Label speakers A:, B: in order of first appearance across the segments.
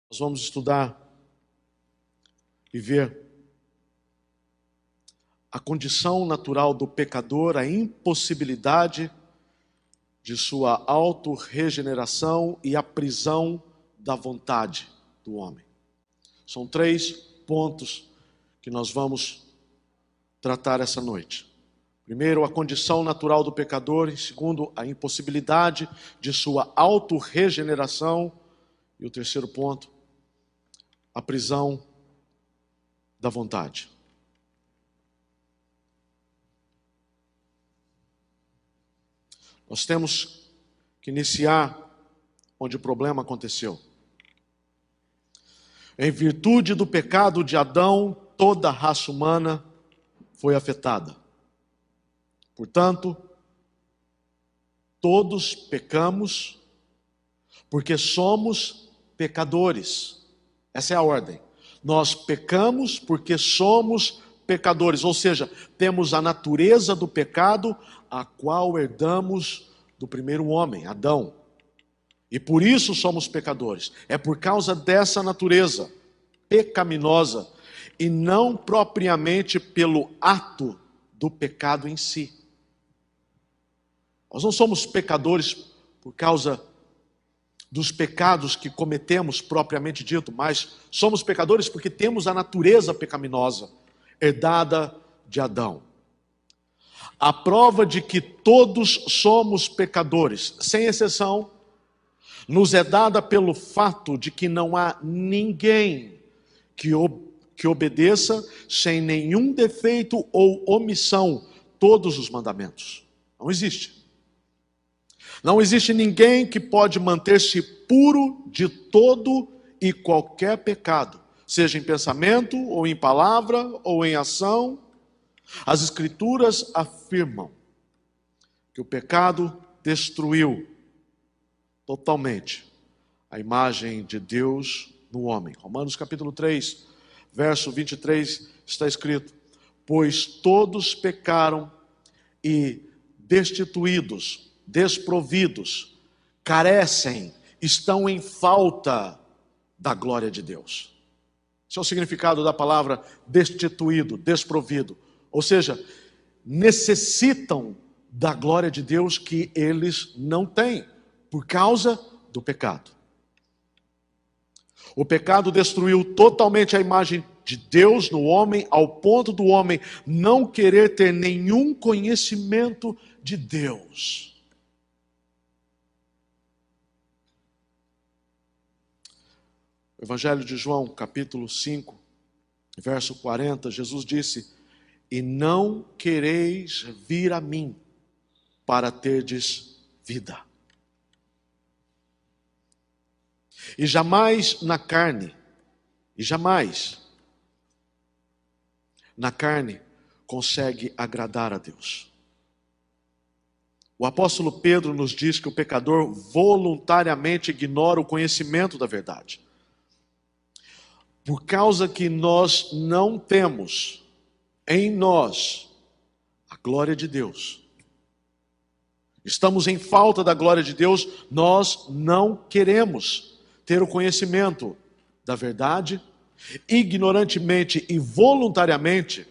A: Nós vamos estudar e ver a condição natural do pecador, a impossibilidade de sua autorregeneração e a prisão da vontade do homem. São 3 pontos que nós vamos tratar essa noite. Primeiro, a condição natural do pecador. Em segundo, a impossibilidade de sua autorregeneração. E o terceiro ponto, a prisão da vontade. Nós temos que iniciar onde o problema aconteceu. Em virtude do pecado de Adão, toda a raça humana foi afetada. Portanto, todos pecamos porque somos pecadores. Essa é a ordem. Nós pecamos porque somos pecadores, ou seja, temos a natureza do pecado, a qual herdamos do primeiro homem, Adão. E por isso somos pecadores. É por causa dessa natureza pecaminosa e não propriamente pelo ato do pecado em si. Nós não somos pecadores por causa dos pecados que cometemos propriamente dito, mas somos pecadores porque temos a natureza pecaminosa herdada de Adão. A prova de que todos somos pecadores, sem exceção, nos é dada pelo fato de que não há ninguém que obedeça sem nenhum defeito ou omissão todos os mandamentos. Não existe. Não existe ninguém que pode manter-se puro de todo e qualquer pecado, seja em pensamento, ou em palavra, ou em ação. As Escrituras afirmam que o pecado destruiu totalmente a imagem de Deus no homem. Romanos capítulo 3, verso 23, está escrito: pois todos pecaram e destituídos, desprovidos, carecem, estão em falta da glória de Deus. Esse é o significado da palavra destituído, desprovido. Ou seja, necessitam da glória de Deus que eles não têm, por causa do pecado. O pecado destruiu totalmente a imagem de Deus no homem, ao ponto do homem não querer ter nenhum conhecimento de Deus. O Evangelho de João, capítulo 5, verso 40, Jesus disse: e não quereis vir a mim para terdes vida. E jamais na carne consegue agradar a Deus. O apóstolo Pedro nos diz que o pecador voluntariamente ignora o conhecimento da verdade. Por causa que nós não temos em nós a glória de Deus. Estamos em falta da glória de Deus, nós não queremos ter o conhecimento da verdade, ignorantemente e voluntariamente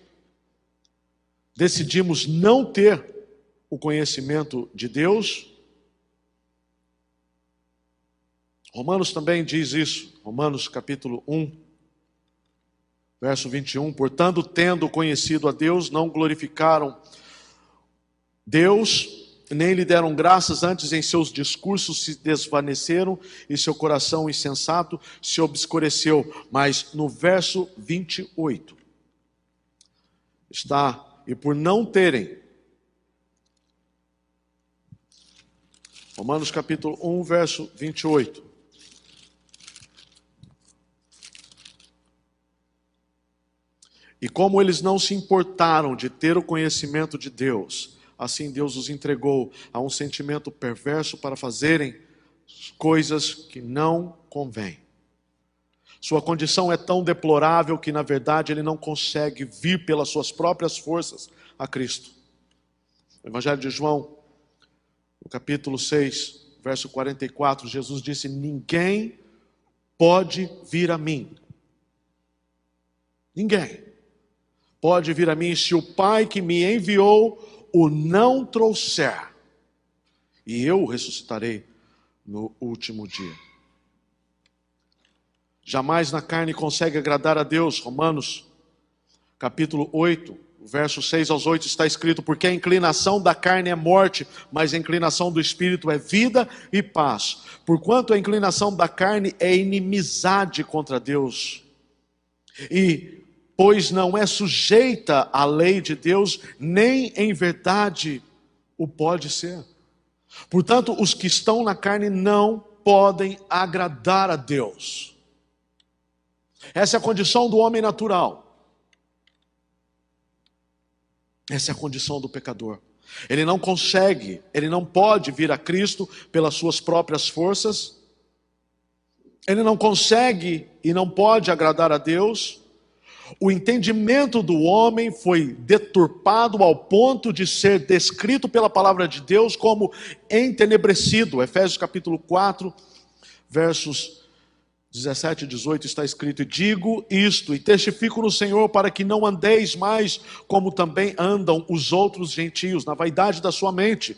A: decidimos não ter o conhecimento de Deus. Romanos também diz isso, Romanos capítulo 1, verso 21, portanto, tendo conhecido a Deus, não glorificaram Deus, nem lhe deram graças, antes em seus discursos se desvaneceram e seu coração insensato se obscureceu. Mas no verso 28 está: e por não terem, Romanos capítulo 1, verso 28. E como eles não se importaram de ter o conhecimento de Deus, assim Deus os entregou a um sentimento perverso para fazerem coisas que não convêm. Sua condição é tão deplorável que, na verdade, ele não consegue vir pelas suas próprias forças a Cristo. No Evangelho de João, no capítulo 6, verso 44, Jesus disse: ninguém pode vir a mim. Ninguém pode vir a mim se o Pai que me enviou o não trouxer. E eu o ressuscitarei no último dia. Jamais na carne consegue agradar a Deus. Romanos, capítulo 8, versos 6 aos 8 está escrito: porque a inclinação da carne é morte, mas a inclinação do Espírito é vida e paz. Porquanto a inclinação da carne é inimizade contra Deus. E, pois não é sujeita à lei de Deus, nem em verdade o pode ser. Portanto, os que estão na carne não podem agradar a Deus. Essa é a condição do homem natural. Essa é a condição do pecador. Ele não consegue, ele não pode vir a Cristo pelas suas próprias forças. Ele não consegue e não pode agradar a Deus. O entendimento do homem foi deturpado ao ponto de ser descrito pela palavra de Deus como entenebrecido. Efésios capítulo 4, versos 17 e 18 está escrito: e digo isto, e testifico no Senhor, para que não andeis mais como também andam os outros gentios, na vaidade da sua mente,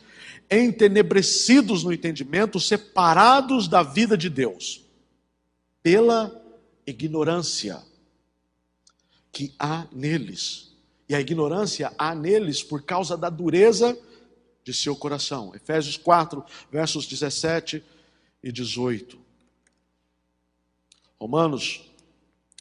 A: entenebrecidos no entendimento, separados da vida de Deus, pela ignorância que há neles. E a ignorância há neles por causa da dureza de seu coração. Efésios 4, versos 17 e 18. Romanos,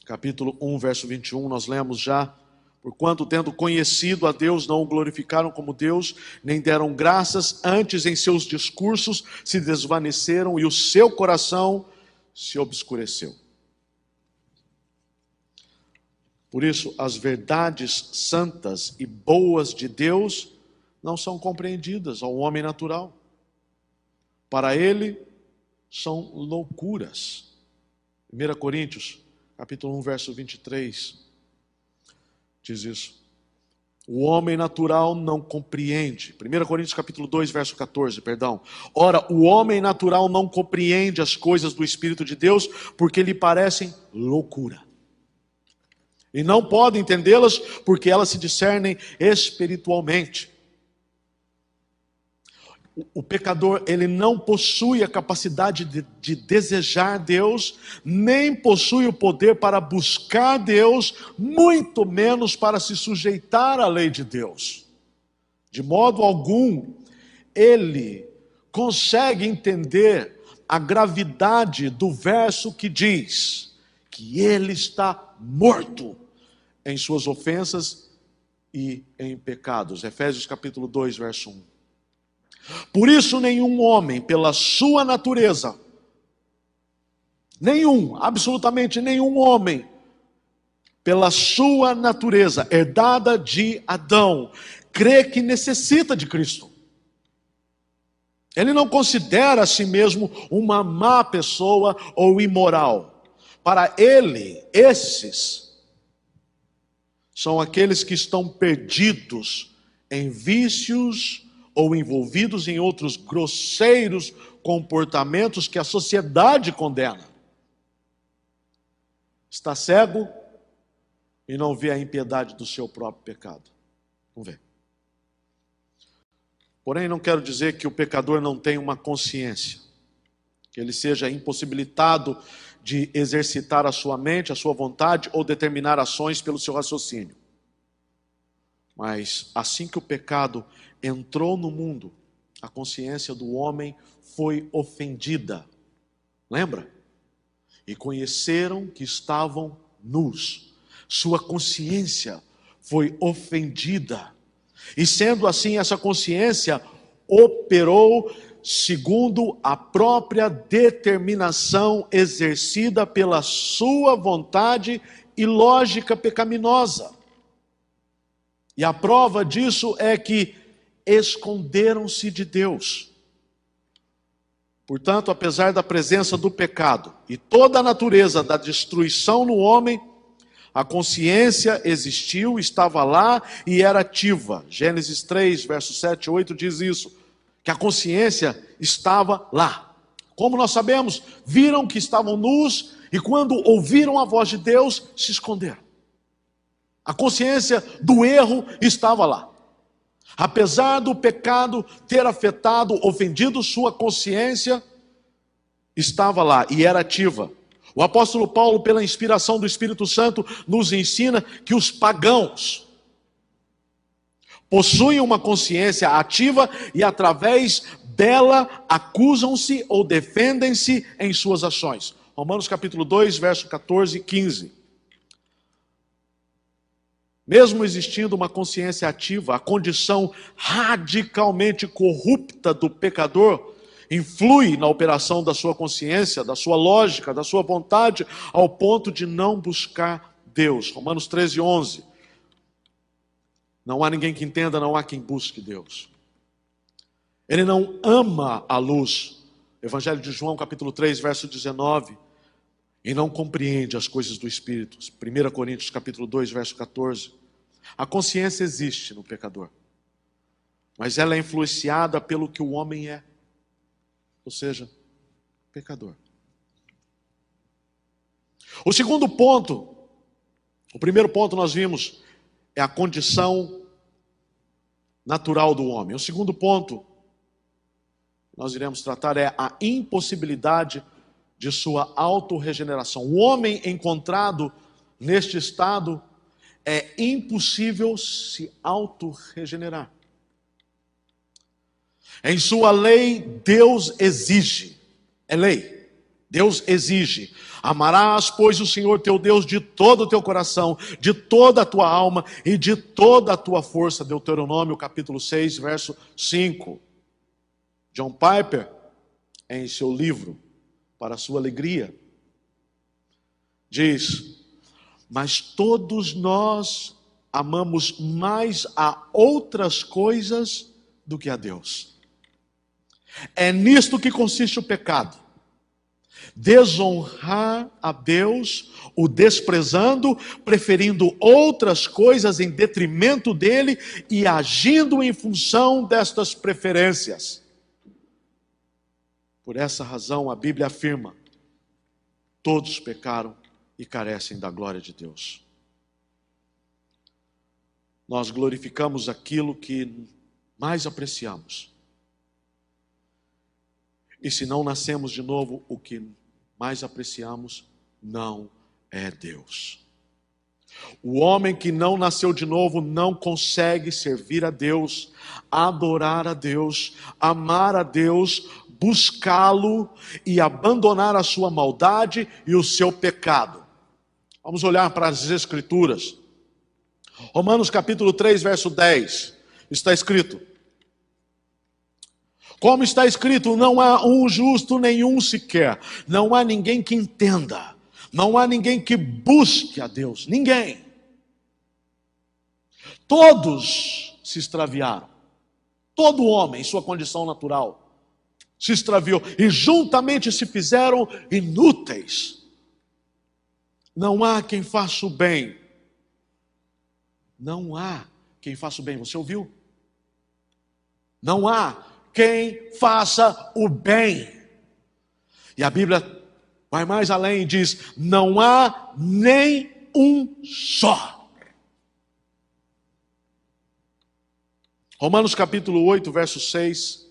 A: capítulo 1, verso 21, nós lemos já: porquanto tendo conhecido a Deus, não o glorificaram como Deus, nem deram graças, antes em seus discursos se desvaneceram e o seu coração se obscureceu. Por isso, as verdades santas e boas de Deus não são compreendidas ao homem natural. Para ele, são loucuras. 1 Coríntios, capítulo 1, verso 23, diz isso. O homem natural não compreende. 1 Coríntios, capítulo 2, verso 14, perdão. Ora, o homem natural não compreende as coisas do Espírito de Deus, porque lhe parecem loucura. E não pode entendê-las, porque elas se discernem espiritualmente. O pecador, ele não possui a capacidade de desejar Deus, nem possui o poder para buscar Deus, muito menos para se sujeitar à lei de Deus. De modo algum, ele consegue entender a gravidade do verso que diz que ele está morto em suas ofensas e em pecados. Efésios capítulo 2, verso 1. Por isso nenhum homem, pela sua natureza, absolutamente nenhum homem, pela sua natureza, herdada de Adão, crê que necessita de Cristo. Ele não considera a si mesmo uma má pessoa ou imoral. Para ele, esses são aqueles que estão perdidos em vícios ou envolvidos em outros grosseiros comportamentos que a sociedade condena. Está cego e não vê a impiedade do seu próprio pecado. Não vê. Porém, não quero dizer que o pecador não tenha uma consciência, que ele seja impossibilitado de exercitar a sua mente, a sua vontade ou determinar ações pelo seu raciocínio. Mas assim que o pecado entrou no mundo, a consciência do homem foi ofendida. Lembra? E conheceram que estavam nus. Sua consciência foi ofendida. E sendo assim, essa consciência operou segundo a própria determinação exercida pela sua vontade e lógica pecaminosa. E a prova disso é que esconderam-se de Deus. Portanto, apesar da presença do pecado e toda a natureza da destruição no homem, a consciência existiu, estava lá e era ativa. Gênesis 3, versos 7 e 8 diz isso, que a consciência estava lá, Como nós sabemos, viram que estavam nus e quando ouviram a voz de Deus, se esconderam. A consciência do erro estava lá. Apesar do pecado ter afetado, ofendido sua consciência, estava lá e era ativa. O apóstolo Paulo, pela inspiração do Espírito Santo, nos ensina que os pagãos possuem uma consciência ativa e através dela acusam-se ou defendem-se em suas ações. Romanos capítulo 2, verso 14 e 15. Mesmo existindo uma consciência ativa, a condição radicalmente corrupta do pecador influi na operação da sua consciência, da sua lógica, da sua vontade, ao ponto de não buscar Deus. Romanos 13, 11. Não há ninguém que entenda, não há quem busque Deus. Ele não ama a luz. Evangelho de João, capítulo 3, verso 19. E não compreende as coisas do Espírito. 1 Coríntios, capítulo 2, verso 14. A consciência existe no pecador. Mas ela é influenciada pelo que o homem é. Ou seja, pecador. O segundo ponto, o primeiro ponto nós vimos, é a condição natural do homem. O segundo ponto que nós iremos tratar é a impossibilidade de sua autorregeneração. O homem encontrado neste estado é impossível se autorregenerar. Em sua lei, Deus exige, é lei, Deus exige: amarás, pois, o Senhor teu Deus de todo o teu coração, de toda a tua alma e de toda a tua força. Deuteronômio capítulo 6, verso 5. John Piper, em seu livro, Para a Sua Alegria, diz: mas todos nós amamos mais a outras coisas do que a Deus. É nisto que consiste o pecado: desonrar a Deus, o desprezando, preferindo outras coisas em detrimento dele e agindo em função destas preferências. Por essa razão a Bíblia afirma: todos pecaram e carecem da glória de Deus. Nós glorificamos aquilo que mais apreciamos. E se não nascemos de novo, o que mais apreciamos não é Deus. O homem que não nasceu de novo não consegue servir a Deus, adorar a Deus, amar a Deus, buscá-lo e abandonar a sua maldade e o seu pecado. Vamos olhar para as Escrituras. Romanos capítulo 3, verso 10. Está escrito: como está escrito, não há um justo nenhum sequer. Não há ninguém que entenda. Não há ninguém que busque a Deus. Ninguém. Todos se extraviaram. Todo homem, em sua condição natural, se extraviou. E juntamente se fizeram inúteis. Não há quem faça o bem. Não há quem faça o bem. Você ouviu? Não há quem faça o bem. E a Bíblia vai mais além e diz: não há nem um só. Romanos capítulo 8, verso 6.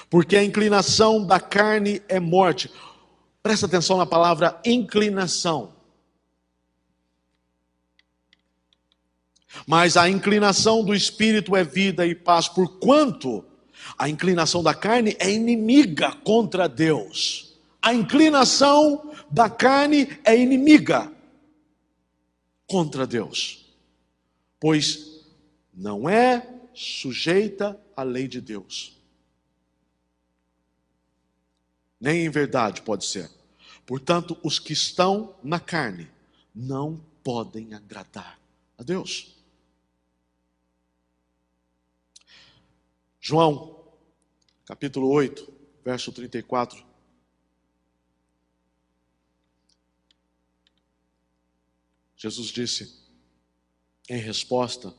A: Porque a inclinação da carne é morte. Presta atenção na palavra inclinação. Mas a inclinação do Espírito é vida e paz, porquanto a inclinação da carne é inimiga contra Deus. A inclinação da carne é inimiga contra Deus, pois não é sujeita à lei de Deus. Nem em verdade pode ser. Portanto, os que estão na carne não podem agradar a Deus. João, capítulo 8, verso 34. Jesus disse, em resposta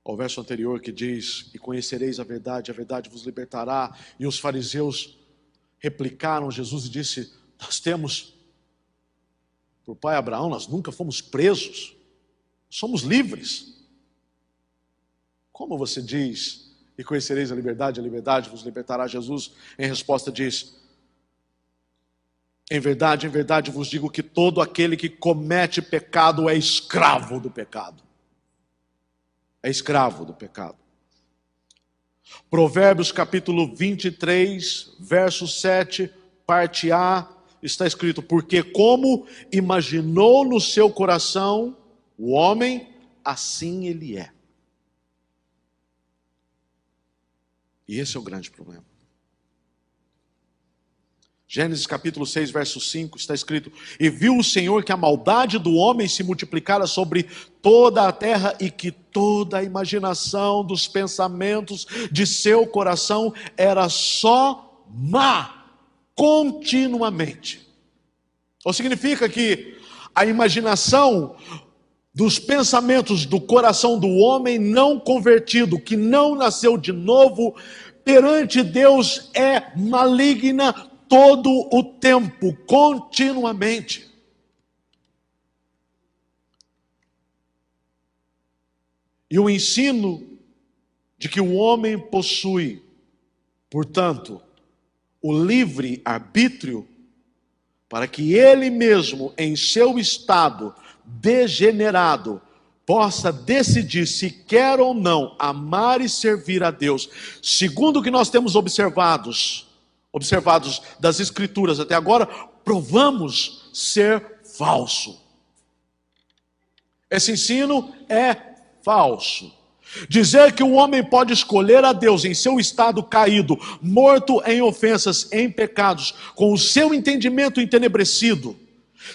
A: ao verso anterior que diz: e conhecereis a verdade vos libertará. E os fariseus replicaram Jesus e disse: nós temos por pai Abraão, nós nunca fomos presos, somos livres. Como você diz, e conhecereis a verdade vos libertará? Jesus em resposta diz: em verdade vos digo que todo aquele que comete pecado é escravo do pecado. É escravo do pecado. Provérbios capítulo 23, verso 7, parte A, está escrito: porque como imaginou no seu coração o homem, assim ele é. E esse é o grande problema. Gênesis capítulo 6, verso 5, está escrito: e viu o Senhor que a maldade do homem se multiplicara sobre toda a terra, e que toda a imaginação dos pensamentos de seu coração era só má, continuamente. Ou significa que a imaginação dos pensamentos do coração do homem não convertido, que não nasceu de novo, perante Deus é maligna todo o tempo, continuamente. E o ensino de que o homem possui, portanto, o livre arbítrio, para que ele mesmo, em seu estado degenerado, possa decidir se quer ou não amar e servir a Deus, segundo o que nós temos observados das Escrituras até agora, provamos ser falso. Esse ensino é falso. Dizer que o homem pode escolher a Deus em seu estado caído, morto em ofensas, em pecados, com o seu entendimento entenebrecido,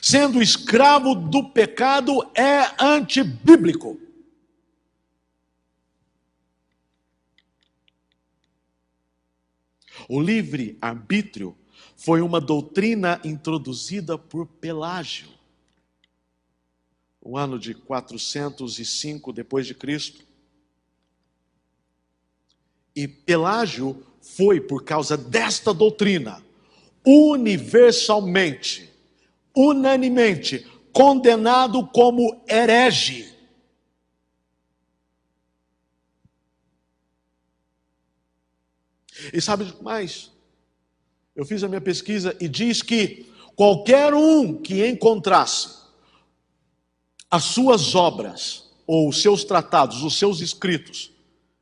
A: sendo escravo do pecado, é antibíblico. O livre-arbítrio foi uma doutrina introduzida por Pelágio, no ano de 405 depois de Cristo. E Pelágio foi, por causa desta doutrina, unanimemente condenado como herege. E sabe mais? Eu fiz a minha pesquisa e diz que qualquer um que encontrasse as suas obras, ou os seus tratados, os seus escritos,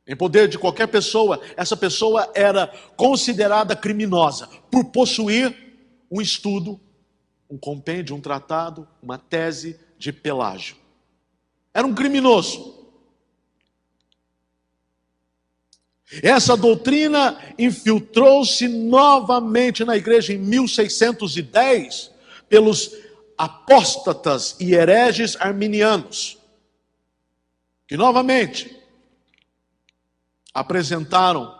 A: em poder de qualquer pessoa, essa pessoa era considerada criminosa por possuir um estudo, um compêndio, um tratado, uma tese de Pelágio. Era um criminoso. Essa doutrina infiltrou-se novamente na igreja em 1610 pelos apóstatas e hereges arminianos, que novamente apresentaram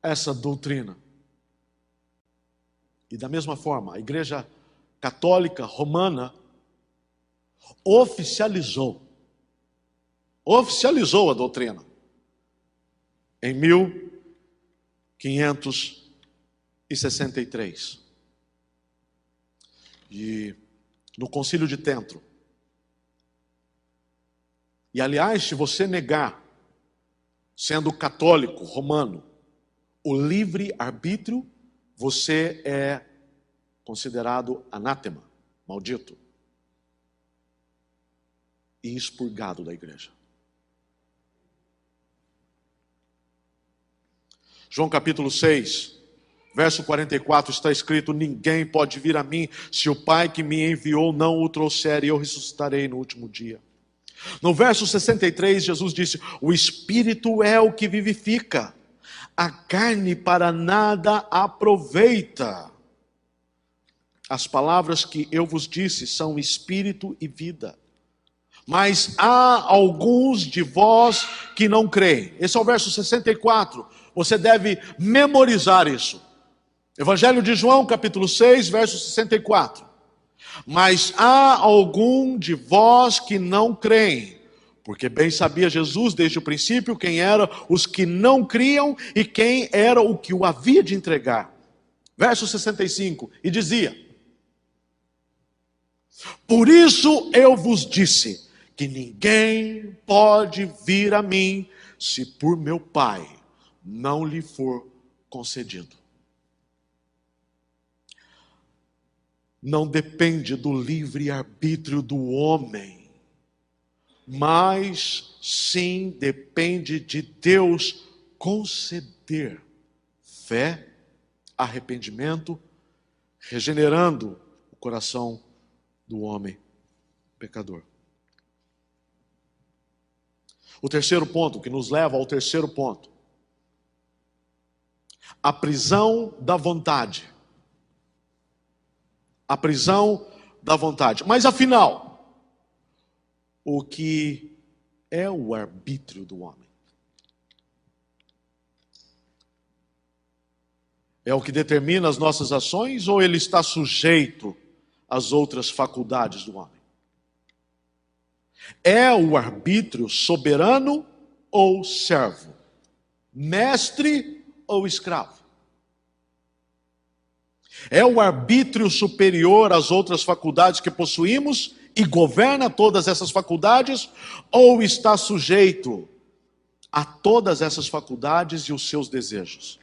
A: essa doutrina. E da mesma forma, a Igreja Católica Romana oficializou a doutrina em 1563. E no Concílio de Trento. E aliás, se você negar, sendo católico romano, o livre-arbítrio, você é considerado anátema, maldito, e expurgado da igreja. João capítulo 6, verso 44, está escrito: ninguém pode vir a mim se o Pai que me enviou não o trouxer, e eu ressuscitarei no último dia. No verso 63, Jesus disse: o Espírito é o que vivifica, a carne para nada aproveita. As palavras que eu vos disse são espírito e vida. Mas há alguns de vós que não creem. Esse é o verso 64. Você deve memorizar isso. Evangelho de João, capítulo 6, verso 64. Mas há algum de vós que não creem, Porque bem sabia Jesus desde o princípio quem eram os que não criam e quem era o que o havia de entregar. Verso 65, e dizia: por isso eu vos disse, que ninguém pode vir a mim, se por meu Pai não lhe for concedido. Não depende do livre-arbítrio do homem, mas sim depende de Deus conceder fé, arrependimento, regenerando o coração do homem pecador. O terceiro ponto, que nos leva ao terceiro ponto: a prisão da vontade. A prisão da vontade. Mas afinal, o que é o arbítrio do homem? É o que determina as nossas ações ou ele está sujeito às outras faculdades do homem? É o arbítrio soberano ou servo? Mestre ou escravo? É o arbítrio superior às outras faculdades que possuímos e governa todas essas faculdades, ou está sujeito a todas essas faculdades e os seus desejos?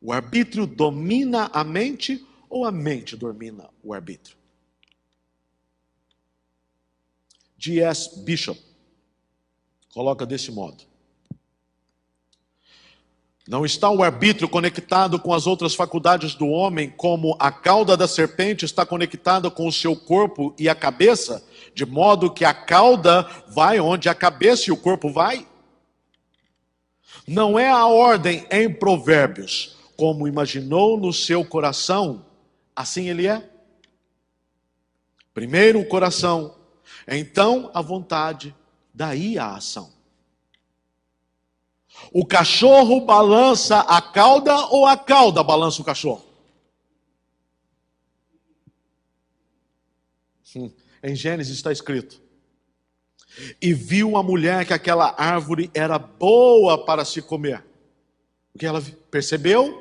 A: O arbítrio domina a mente ou a mente domina o arbítrio? D.S. Bishop coloca desse modo: não está o arbítrio conectado com as outras faculdades do homem, como a cauda da serpente está conectada com o seu corpo e a cabeça, de modo que a cauda vai onde a cabeça e o corpo vai? Não é a ordem em Provérbios, como imaginou no seu coração, assim ele é? Primeiro o coração, então a vontade, daí a ação. O cachorro balança a cauda ou a cauda balança o cachorro? Em Gênesis está escrito: e viu a mulher que aquela árvore era boa para se comer. O que ela percebeu?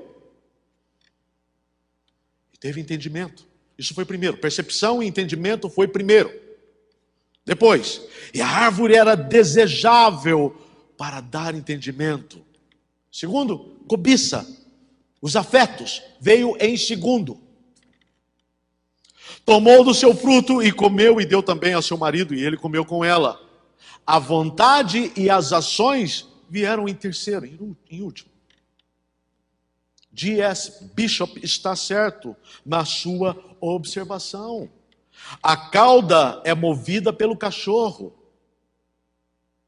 A: E teve entendimento. Isso foi primeiro. Percepção e entendimento foi primeiro. Depois, e a árvore era desejável para dar entendimento. Segundo, cobiça. Os afetos veio em segundo. Tomou do seu fruto e comeu e deu também ao seu marido, e ele comeu com ela. A vontade e as ações vieram em terceiro, em último. D.S. Bishop está certo na sua observação. A cauda é movida pelo cachorro,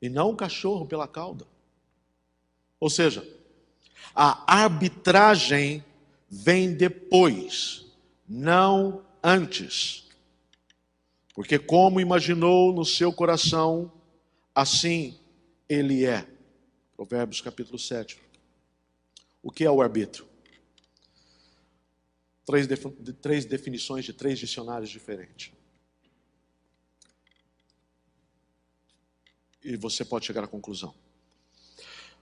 A: e não o cachorro pela cauda. Ou seja, a arbitragem vem depois, não antes. Porque como imaginou no seu coração, assim ele é. Provérbios capítulo 7. O que é o arbítrio? Três definições de 3 dicionários diferentes. E você pode chegar à conclusão.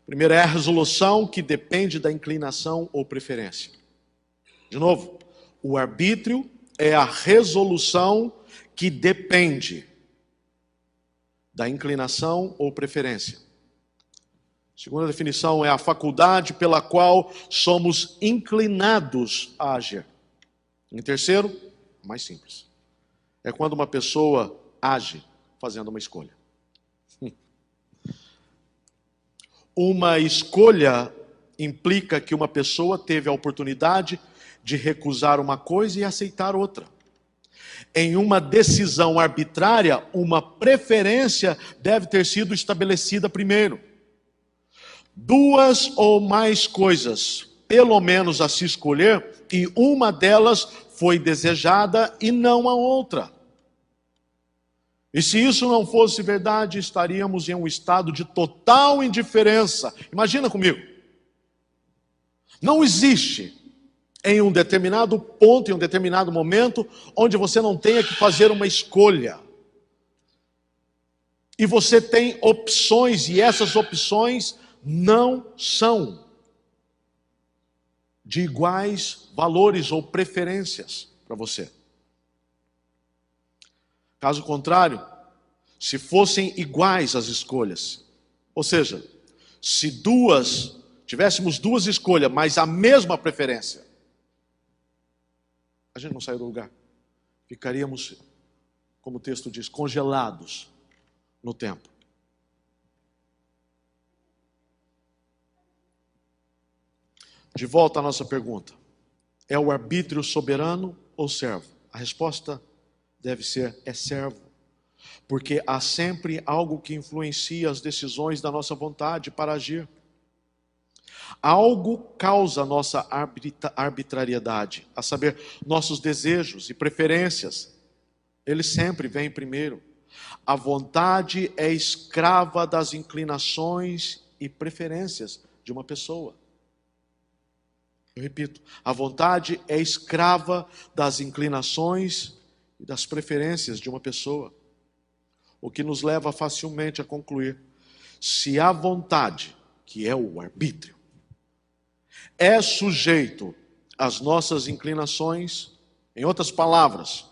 A: Primeiro, é a resolução que depende da inclinação ou preferência. De novo, o arbítrio é a resolução que depende da inclinação ou preferência. Segunda definição é a faculdade pela qual somos inclinados a agir. Em terceiro, mais simples, é quando uma pessoa age fazendo uma escolha. Uma escolha implica que uma pessoa teve a oportunidade de recusar uma coisa e aceitar outra. Em uma decisão arbitrária, uma preferência deve ter sido estabelecida primeiro. 2 ou mais coisas, pelo menos a se escolher, e uma delas foi desejada e não a outra. E se isso não fosse verdade, estaríamos em um estado de total indiferença. Imagina comigo. Não existe em um determinado ponto, em um determinado momento, onde você não tenha que fazer uma escolha. E você tem opções, e essas opções não são de iguais valores ou preferências para você. Caso contrário, se fossem iguais as escolhas, ou seja, se tivéssemos duas escolhas, mas a mesma preferência, a gente não saiu do lugar. Ficaríamos, como o texto diz, congelados no tempo. De volta à nossa pergunta. É o arbítrio soberano ou servo? A resposta deve ser: é servo. Porque há sempre algo que influencia as decisões da nossa vontade para agir. Algo causa nossa arbitrariedade, a saber, nossos desejos e preferências. Eles sempre vêm primeiro. A vontade é escrava das inclinações e preferências de uma pessoa. Eu repito, a vontade é escrava das inclinações e das preferências de uma pessoa. O que nos leva facilmente a concluir: se a vontade, que é o arbítrio, é sujeito às nossas inclinações, em outras palavras,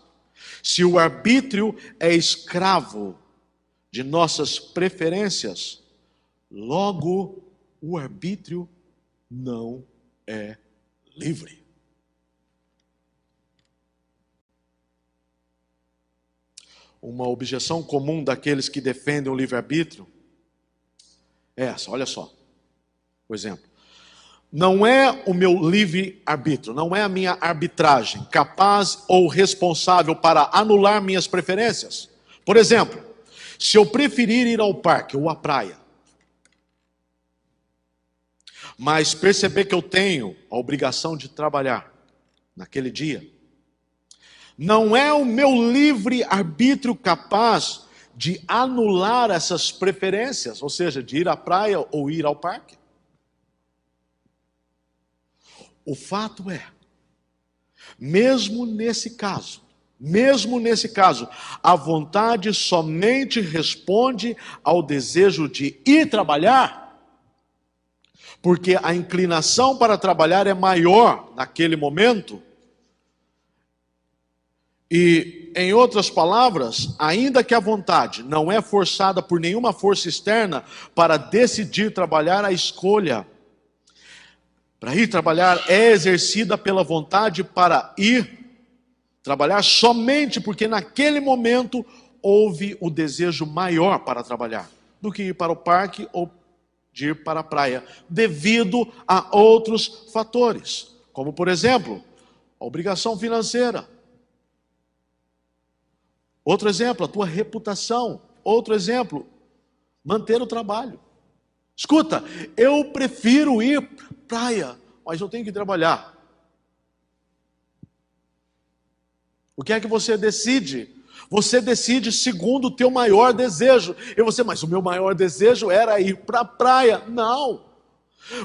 A: se o arbítrio é escravo de nossas preferências, logo o arbítrio não é livre. Uma objeção comum daqueles que defendem o livre-arbítrio é essa, olha só. Por exemplo, não é o meu livre-arbítrio, não é a minha arbitragem capaz ou responsável para anular minhas preferências? Por exemplo, se eu preferir ir ao parque ou à praia, mas perceber que eu tenho a obrigação de trabalhar naquele dia, não é o meu livre-arbítrio capaz de anular essas preferências, ou seja, de ir à praia ou ir ao parque? O fato é, mesmo nesse caso, a vontade somente responde ao desejo de ir trabalhar, porque a inclinação para trabalhar é maior naquele momento. E, em outras palavras, ainda que a vontade não é forçada por nenhuma força externa para decidir trabalhar, a escolha para ir trabalhar é exercida pela vontade para ir trabalhar somente porque naquele momento houve o desejo maior para trabalhar do que ir para o parque ou de ir para a praia, devido a outros fatores, como por exemplo, a obrigação financeira. Outro exemplo, a tua reputação. Outro exemplo, manter o trabalho. Escuta, eu prefiro ir para a praia, mas eu tenho que trabalhar. O que é que você decide? Você decide segundo o teu maior desejo. E você, mas o meu maior desejo era ir para a praia. Não.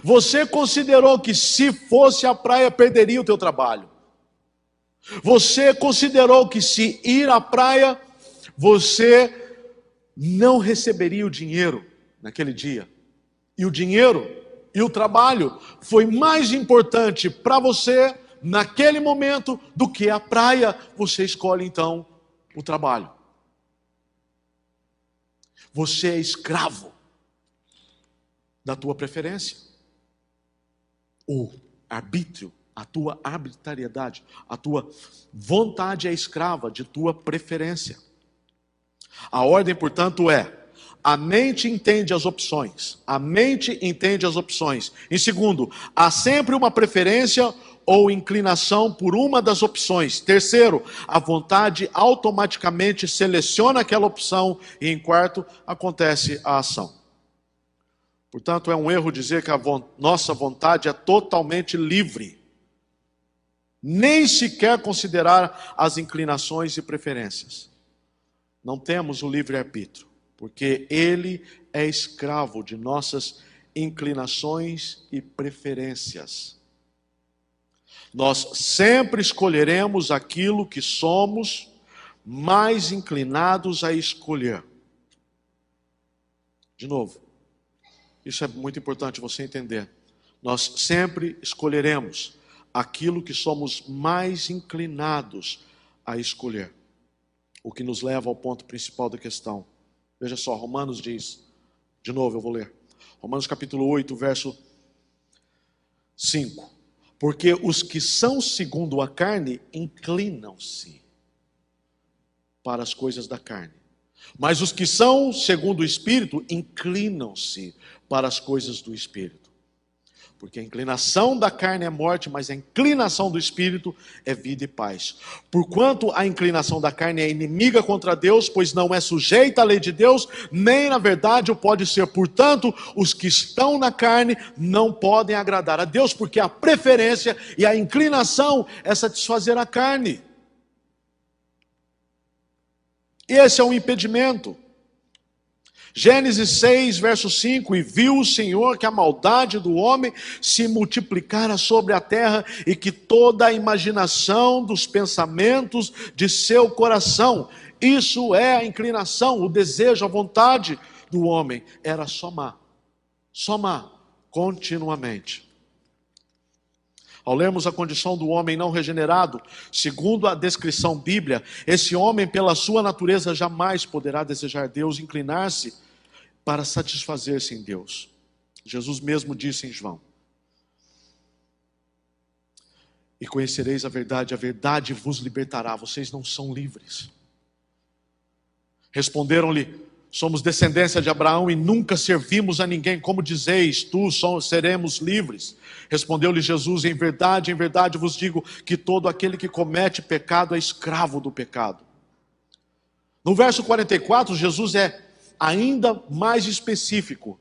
A: Você considerou que se fosse a praia, perderia o teu trabalho. Você considerou que se ir à praia, você não receberia o dinheiro naquele dia. E o dinheiro e o trabalho foi mais importante para você naquele momento do que a praia. Você escolhe então o trabalho. Você é escravo da tua preferência. O arbítrio, a tua arbitrariedade, a tua vontade é escrava de tua preferência. A ordem, portanto, é: a mente entende as opções. A mente entende as opções. Em segundo, há sempre uma preferência ou inclinação por uma das opções. Terceiro, a vontade automaticamente seleciona aquela opção. E em quarto, acontece a ação. Portanto, é um erro dizer que nossa vontade é totalmente livre. Nem sequer considerar as inclinações e preferências. Não temos o livre-arbítrio, porque ele é escravo de nossas inclinações e preferências. Nós sempre escolheremos aquilo que somos mais inclinados a escolher. De novo, isso é muito importante você entender. Nós sempre escolheremos aquilo que somos mais inclinados a escolher. O que nos leva ao ponto principal da questão. Veja só, Romanos diz, de novo eu vou ler. Romanos capítulo 8, verso 5. Porque os que são segundo a carne inclinam-se para as coisas da carne. Mas os que são segundo o Espírito inclinam-se para as coisas do Espírito. Porque a inclinação da carne é morte, mas a inclinação do Espírito é vida e paz. Porquanto a inclinação da carne é inimiga contra Deus, pois não é sujeita à lei de Deus, nem na verdade o pode ser. Portanto, os que estão na carne não podem agradar a Deus, porque a preferência e a inclinação é satisfazer a carne. Esse é um impedimento. Gênesis 6, verso 5, e viu o Senhor que a maldade do homem se multiplicara sobre a terra e que toda a imaginação dos pensamentos de seu coração, isso é a inclinação, o desejo, a vontade do homem, era só má, continuamente. Ao lermos a condição do homem não regenerado, segundo a descrição bíblica, esse homem, pela sua natureza, jamais poderá desejar Deus, inclinar-se para satisfazer-se em Deus. Jesus mesmo disse em João: e conhecereis a verdade vos libertará. Vocês não são livres. Responderam-lhe: somos descendência de Abraão e nunca servimos a ninguém. Como dizeis, seremos livres? Respondeu-lhe Jesus: em verdade vos digo que todo aquele que comete pecado é escravo do pecado. No verso 44, Jesus é ainda mais específico,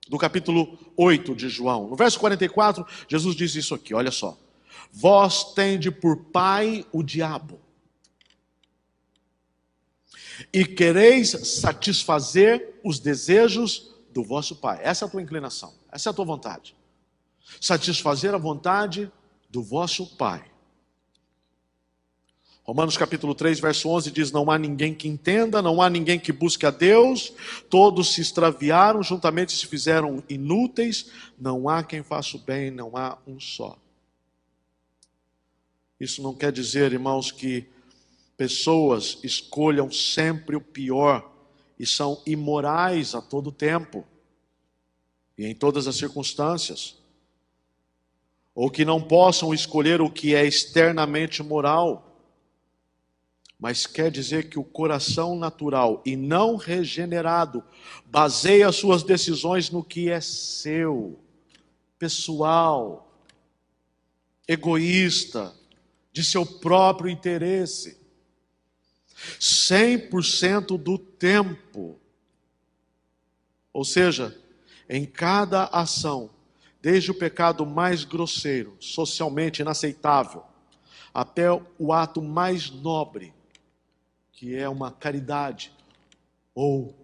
A: do capítulo 8 de João. No verso 44, Jesus diz isso aqui, olha só: vós tende por pai o diabo, e quereis satisfazer os desejos do vosso pai. Essa é a tua inclinação, essa é a tua vontade. Satisfazer a vontade do vosso pai. Romanos capítulo 3, verso 11 diz: não há ninguém que entenda, não há ninguém que busque a Deus, todos se extraviaram, juntamente se fizeram inúteis, não há quem faça o bem, não há um só. Isso não quer dizer, irmãos, que pessoas escolham sempre o pior e são imorais a todo tempo e em todas as circunstâncias, ou que não possam escolher o que é externamente moral. Mas quer dizer que o coração natural e não regenerado baseia suas decisões no que é seu, pessoal, egoísta, de seu próprio interesse. 100% do tempo. Ou seja, em cada ação, desde o pecado mais grosseiro, socialmente inaceitável, até o ato mais nobre, que é uma caridade, ou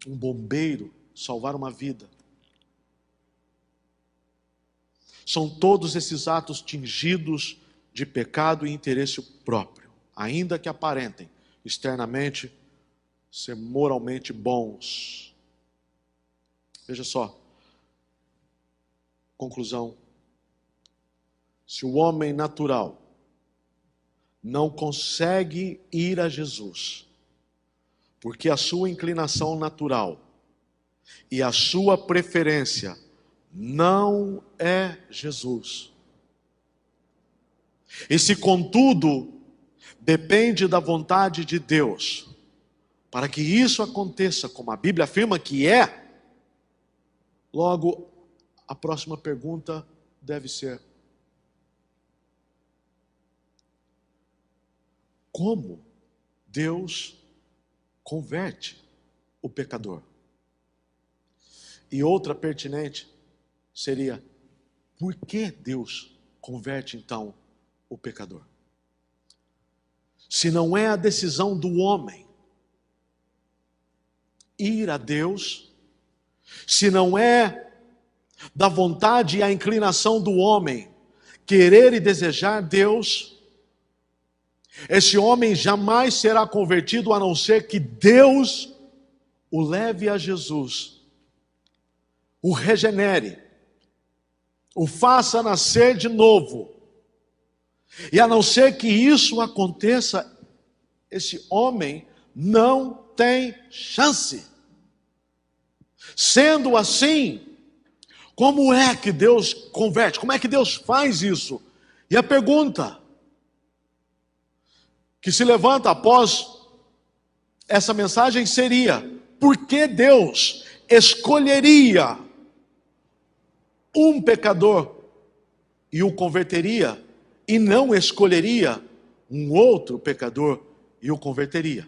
A: um bombeiro salvar uma vida. São todos esses atos tingidos de pecado e interesse próprio, ainda que aparentem externamente ser moralmente bons. Veja só, conclusão: se o homem natural não consegue ir a Jesus, porque a sua inclinação natural e a sua preferência não é Jesus, e se contudo depende da vontade de Deus para que isso aconteça, como a Bíblia afirma que é, logo a próxima pergunta deve ser: como Deus converte o pecador? E outra pertinente seria: por que Deus converte então o pecador? Se não é a decisão do homem ir a Deus, se não é da vontade e a inclinação do homem querer e desejar Deus, esse homem jamais será convertido a não ser que Deus o leve a Jesus o regenere, o faça nascer de novo. E a não ser que isso aconteça, esse homem não tem chance. Sendo assim, como é que Deus converte? Como é que Deus faz isso? E a pergunta que se levanta após essa mensagem seria: por que Deus escolheria um pecador e o converteria, e não escolheria um outro pecador e o converteria?